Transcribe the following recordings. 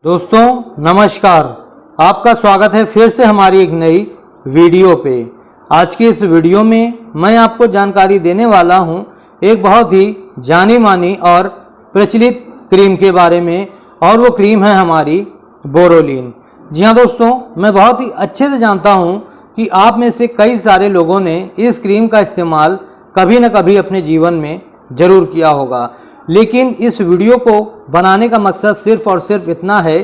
दोस्तों नमस्कार, आपका स्वागत है फिर से हमारी एक नई वीडियो पे। आज की इस वीडियो में मैं आपको जानकारी देने वाला हूं एक बहुत ही जानी मानी और प्रचलित क्रीम के बारे में, और वो क्रीम है हमारी बोरोलीन। जी हाँ दोस्तों, मैं बहुत ही अच्छे से जानता हूं कि आप में से कई सारे लोगों ने इस क्रीम का इस्तेमाल कभी न कभी अपने जीवन में ज़रूर किया होगा, लेकिन इस वीडियो को बनाने का मकसद सिर्फ और सिर्फ इतना है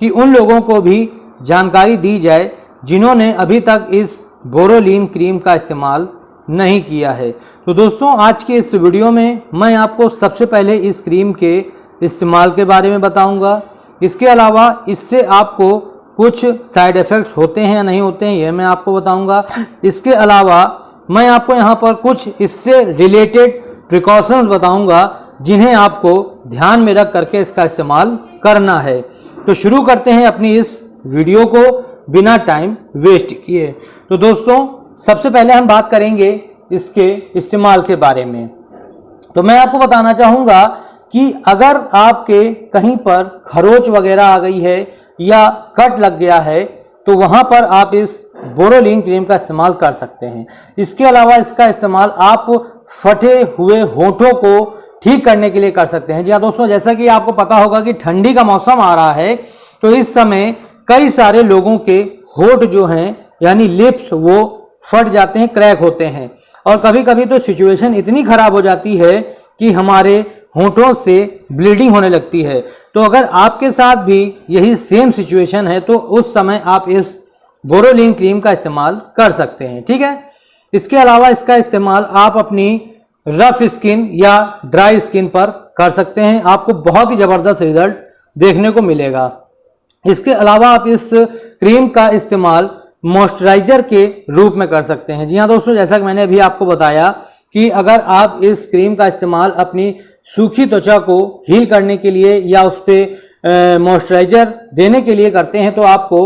कि उन लोगों को भी जानकारी दी जाए जिन्होंने अभी तक इस बोरोलीन क्रीम का इस्तेमाल नहीं किया है। तो दोस्तों, आज के इस वीडियो में मैं आपको सबसे पहले इस क्रीम के इस्तेमाल के बारे में बताऊंगा। इसके अलावा इससे आपको कुछ साइड इफ़ेक्ट्स होते हैं या नहीं होते हैं, यह मैं आपको बताऊंगा। इसके अलावा मैं आपको यहाँ पर कुछ इससे रिलेटेड प्रिकॉशंस बताऊंगा जिन्हें आपको ध्यान में रख करके इसका इस्तेमाल करना है। तो शुरू करते हैं अपनी इस वीडियो को बिना टाइम वेस्ट किए। तो दोस्तों, सबसे पहले हम बात करेंगे इसके इस्तेमाल के बारे में। तो मैं आपको बताना चाहूँगा कि अगर आपके कहीं पर खरोच वगैरह आ गई है या कट लग गया है तो वहाँ पर आप इस बोरोलीन क्रीम का इस्तेमाल कर सकते हैं। इसके अलावा इसका इस्तेमाल आप फटे हुए होठों को ठीक करने के लिए कर सकते हैं। जी हाँ दोस्तों, जैसा कि आपको पता होगा कि ठंडी का मौसम आ रहा है, तो इस समय कई सारे लोगों के होठ जो हैं यानी लिप्स वो फट जाते हैं, क्रैक होते हैं, और कभी कभी तो सिचुएशन इतनी खराब हो जाती है कि हमारे होठों से ब्लीडिंग होने लगती है। तो अगर आपके साथ भी यही सेम सिचुएशन है तो उस समय आप इस बोरोलीन क्रीम का इस्तेमाल कर सकते हैं। ठीक है। इसके अलावा इसका इस्तेमाल आप अपनी रफ स्किन या ड्राई स्किन पर कर सकते हैं, आपको बहुत ही ज़बरदस्त रिजल्ट देखने को मिलेगा। इसके अलावा आप इस क्रीम का इस्तेमाल मॉइस्चराइजर के रूप में कर सकते हैं। जी हाँ दोस्तों, जैसा कि मैंने अभी आपको बताया कि अगर आप इस क्रीम का इस्तेमाल अपनी सूखी त्वचा को हील करने के लिए या उस पर मॉइस्चराइजर देने के लिए करते हैं तो आपको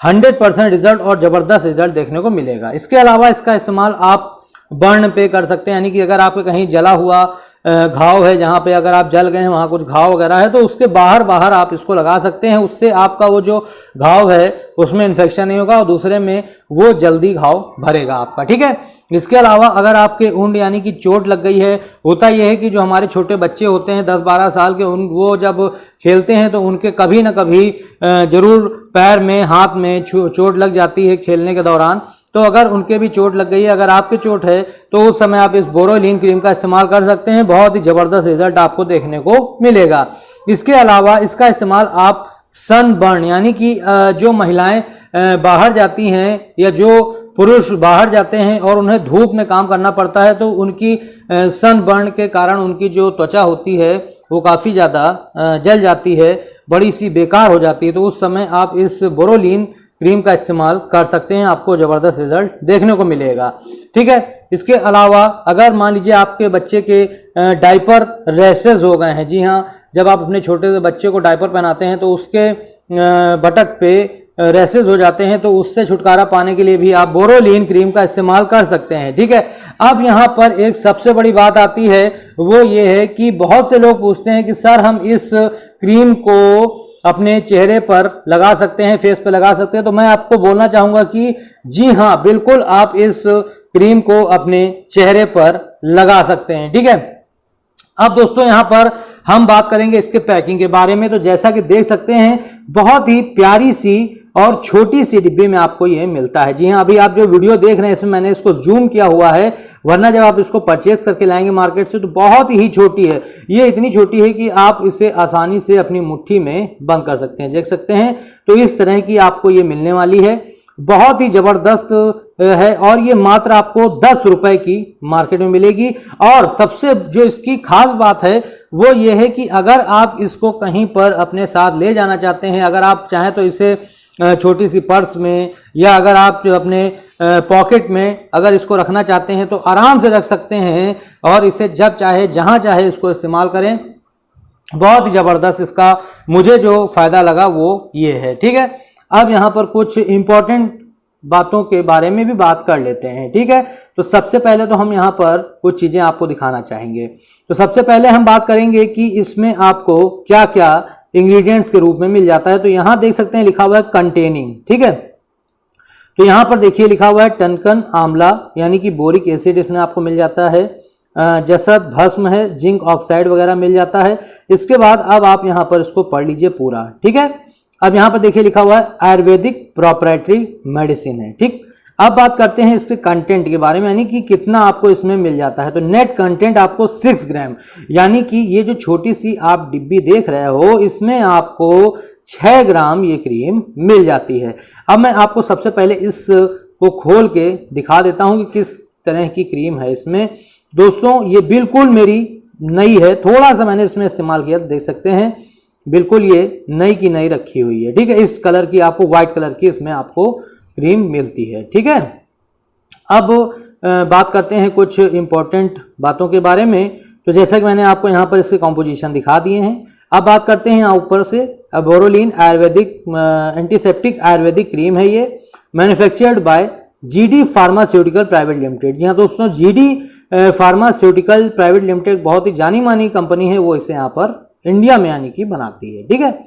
100% रिजल्ट और ज़बरदस्त रिजल्ट देखने को मिलेगा। इसके अलावा इसका इस्तेमाल आप बर्न पे कर सकते हैं, यानी कि अगर आपके कहीं जला हुआ घाव है, जहाँ पे अगर आप जल गए हैं वहाँ कुछ घाव वगैरह है, तो उसके बाहर आप इसको लगा सकते हैं। उससे आपका वो जो घाव है उसमें इन्फेक्शन नहीं होगा और दूसरे में वो जल्दी घाव भरेगा आपका। ठीक है। इसके अलावा अगर आपके ऊंड यानी कि चोट लग गई है, होता यह है कि जो हमारे छोटे बच्चे होते हैं 10-12 साल के, वो जब खेलते हैं तो उनके कभी ना कभी जरूर पैर में हाथ में चोट लग जाती है खेलने के दौरान। तो अगर उनके भी चोट लग गई है, अगर आपके चोट है, तो उस समय आप इस बोरोलीन क्रीम का इस्तेमाल कर सकते हैं। बहुत ही ज़बरदस्त रिजल्ट आपको देखने को मिलेगा। इसके अलावा इसका इस्तेमाल आप सनबर्न यानी कि जो महिलाएं बाहर जाती हैं या जो पुरुष बाहर जाते हैं और उन्हें धूप में काम करना पड़ता है, तो उनकी सनबर्न के कारण उनकी जो त्वचा होती है वो काफ़ी ज़्यादा जल जाती है, बड़ी सी बेकार हो जाती है। तो उस समय आप इस बोरोलीन क्रीम का इस्तेमाल कर सकते हैं, आपको ज़बरदस्त रिजल्ट देखने को मिलेगा। ठीक है। इसके अलावा अगर मान लीजिए आपके बच्चे के डायपर रैशेज हो गए हैं, जी हाँ, जब आप अपने छोटे से बच्चे को डायपर पहनाते हैं तो उसके बटक पे रैशेज हो जाते हैं, तो उससे छुटकारा पाने के लिए भी आप बोरोलीन क्रीम का इस्तेमाल कर सकते हैं। ठीक है। अब यहाँ पर एक सबसे बड़ी बात आती है, वो ये है कि बहुत से लोग पूछते हैं कि सर हम इस क्रीम को अपने चेहरे पर लगा सकते हैं, फेस पे लगा सकते हैं। तो मैं आपको बोलना चाहूँगा कि जी हाँ, बिल्कुल आप इस क्रीम को अपने चेहरे पर लगा सकते हैं। ठीक है। अब दोस्तों, यहाँ पर हम बात करेंगे इसके पैकिंग के बारे में। तो जैसा कि देख सकते हैं, बहुत ही प्यारी सी और छोटी सी डिब्बे में आपको ये मिलता है। जी हाँ, अभी आप जो वीडियो देख रहे हैं इसमें मैंने इसको जूम किया हुआ है, वरना जब आप इसको परचेज करके लाएंगे मार्केट से तो बहुत ही छोटी है। ये इतनी छोटी है कि आप इसे आसानी से अपनी मुट्ठी में बंद कर सकते हैं। देख सकते हैं, तो इस तरह की आपको ये मिलने वाली है। बहुत ही ज़बरदस्त है और ये मात्र आपको 10 रुपए की मार्केट में मिलेगी। और सबसे जो इसकी खास बात है वो ये है कि अगर आप इसको कहीं पर अपने साथ ले जाना चाहते हैं, अगर आप चाहें तो इसे छोटी सी पर्स में या अगर आप जो अपने पॉकेट में अगर इसको रखना चाहते हैं तो आराम से रख सकते हैं और इसे जब चाहे जहां चाहे इसको इस्तेमाल करें। बहुत ही ज़बरदस्त इसका मुझे जो फ़ायदा लगा वो ये है। ठीक है। अब यहाँ पर कुछ इम्पोर्टेंट बातों के बारे में भी बात कर लेते हैं। ठीक है। तो सबसे पहले तो हम यहाँ पर कुछ चीज़ें आपको दिखाना चाहेंगे। तो सबसे पहले हम बात करेंगे कि इसमें आपको क्या क्या इंग्रेडिएंट्स के रूप में मिल जाता है। तो यहाँ देख सकते हैं लिखा हुआ है कंटेनिंग, ठीक है। तो यहाँ पर देखिए लिखा हुआ है टनकन आंवला यानी कि बोरिक एसिड इसमें आपको मिल जाता है, जसत भस्म है, जिंक ऑक्साइड वगैरह मिल जाता है। इसके बाद अब आप यहाँ पर इसको पढ़ लीजिए पूरा, ठीक है। अब यहाँ पर देखिए लिखा हुआ है आयुर्वेदिक प्रोप्राइटरी मेडिसिन है, ठीक। अब बात करते हैं इसके कंटेंट के बारे में, यानी कि कितना आपको इसमें मिल जाता है। तो नेट कंटेंट आपको 6 ग्राम, यानी कि ये जो छोटी सी आप डिब्बी देख रहे हो इसमें आपको 6 ग्राम ये क्रीम मिल जाती है। अब मैं आपको सबसे पहले इसको खोल के दिखा देता हूं कि किस तरह की क्रीम है इसमें। दोस्तों ये बिल्कुल मेरी नई है, थोड़ा सा मैंने इसमें इस्तेमाल किया, देख सकते हैं बिल्कुल ये नई की नई रखी हुई है, ठीक है। इस कलर की आपको व्हाइट कलर की इसमें आपको क्रीम मिलती है, ठीक है। अब बात करते हैं कुछ इंपॉर्टेंट बातों के बारे में। तो जैसा कि मैंने आपको यहाँ पर इसके कॉम्पोजिशन दिखा दिए हैं। अब बात करते हैं यहाँ ऊपर से बोरोलिन आयुर्वेदिक एंटीसेप्टिक आयुर्वेदिक क्रीम है, ये manufactured by GD pharmaceutical private limited. जी हाँ दोस्तों, जीडी फार्मास्यूटिकल प्राइवेट लिमिटेड बहुत ही जानी मानी कंपनी है, वो इसे यहाँ पर इंडिया में यानी कि बनाती है, ठीक है।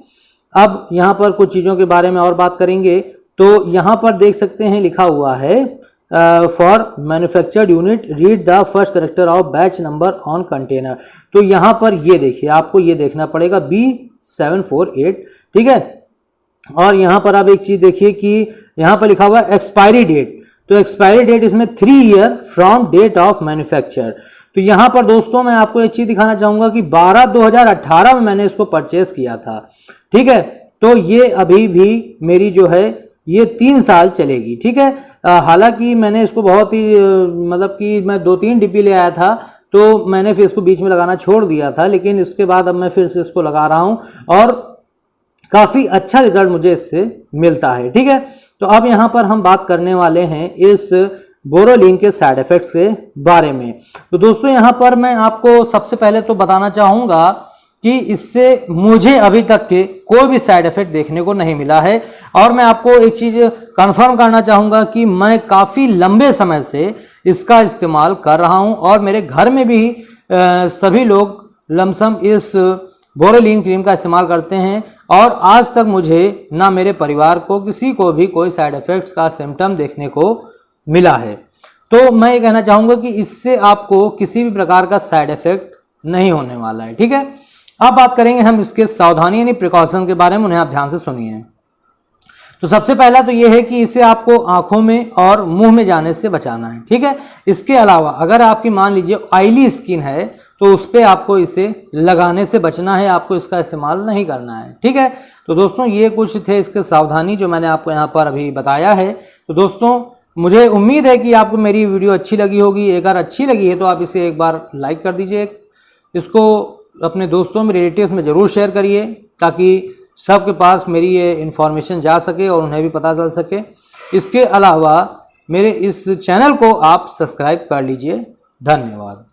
अब यहाँ पर कुछ चीज़ों के बारे में और बात करेंगे। तो यहाँ पर देख सकते हैं लिखा हुआ है for manufactured unit read the first character of batch number on container. तो यहाँ पर ये देखिए, आपको ये देखना पड़ेगा B748, ठीक है। और यहाँ पर आप एक चीज़ देखिए कि यहाँ पर लिखा हुआ है एक्सपायरी डेट। तो एक्सपायरी डेट इसमें 3 year from date of manufacture. तो यहाँ पर दोस्तों मैं आपको एक चीज़ दिखाना चाहूँगा कि 12/2018 में मैंने इसको परचेस किया था, ठीक है। तो ये अभी भी मेरी जो है ये 3 साल चलेगी, ठीक है। हालांकि मैंने इसको बहुत ही मतलब कि मैं 2-3 डिब्बी ले आया था, तो मैंने फिर इसको बीच में लगाना छोड़ दिया था, लेकिन इसके बाद अब मैं फिर से इसको लगा रहा हूँ और काफ़ी अच्छा रिजल्ट मुझे इससे मिलता है, ठीक है। तो अब यहाँ पर हम बात करने वाले हैं इस बोरोलिन के साइड इफेक्ट्स के बारे में। तो दोस्तों यहाँ पर मैं आपको सबसे पहले तो बताना चाहूँगा कि इससे मुझे अभी तक के कोई भी साइड इफेक्ट देखने को नहीं मिला है। और मैं आपको एक चीज़ कंफर्म करना चाहूँगा कि मैं काफ़ी लंबे समय से इसका इस्तेमाल कर रहा हूँ और मेरे घर में भी सभी लोग लमसम इस बोरोलिन क्रीम का इस्तेमाल करते हैं और आज तक मुझे ना मेरे परिवार को किसी को भी कोई साइड इफेक्ट्स का सिम्टम देखने को मिला है। तो मैं ये कहना चाहूँगा कि इससे आपको किसी भी प्रकार का साइड इफेक्ट नहीं होने वाला है, ठीक है। अब बात करेंगे हम इसके सावधानी यानी प्रिकॉशन के बारे में, उन्हें आप ध्यान से सुनिए। तो सबसे पहला तो ये है कि इसे आपको आंखों में और मुंह में जाने से बचाना है, ठीक है। इसके अलावा अगर आपकी मान लीजिए ऑयली स्किन है तो उस पर आपको इसे लगाने से बचना है, आपको इसका इस्तेमाल नहीं करना है, ठीक है। तो दोस्तों ये कुछ थे इसके सावधानी जो मैंने आपको यहाँ पर अभी बताया है। तो दोस्तों मुझे उम्मीद है कि आपको मेरी वीडियो अच्छी लगी होगी। अगर अच्छी लगी है तो आप इसे एक बार लाइक कर दीजिए, इसको अपने दोस्तों में रिलेटिव्स में ज़रूर शेयर करिए ताकि सबके पास मेरी ये इन्फॉर्मेशन जा सके और उन्हें भी पता चल सके। इसके अलावा मेरे इस चैनल को आप सब्सक्राइब कर लीजिए। धन्यवाद।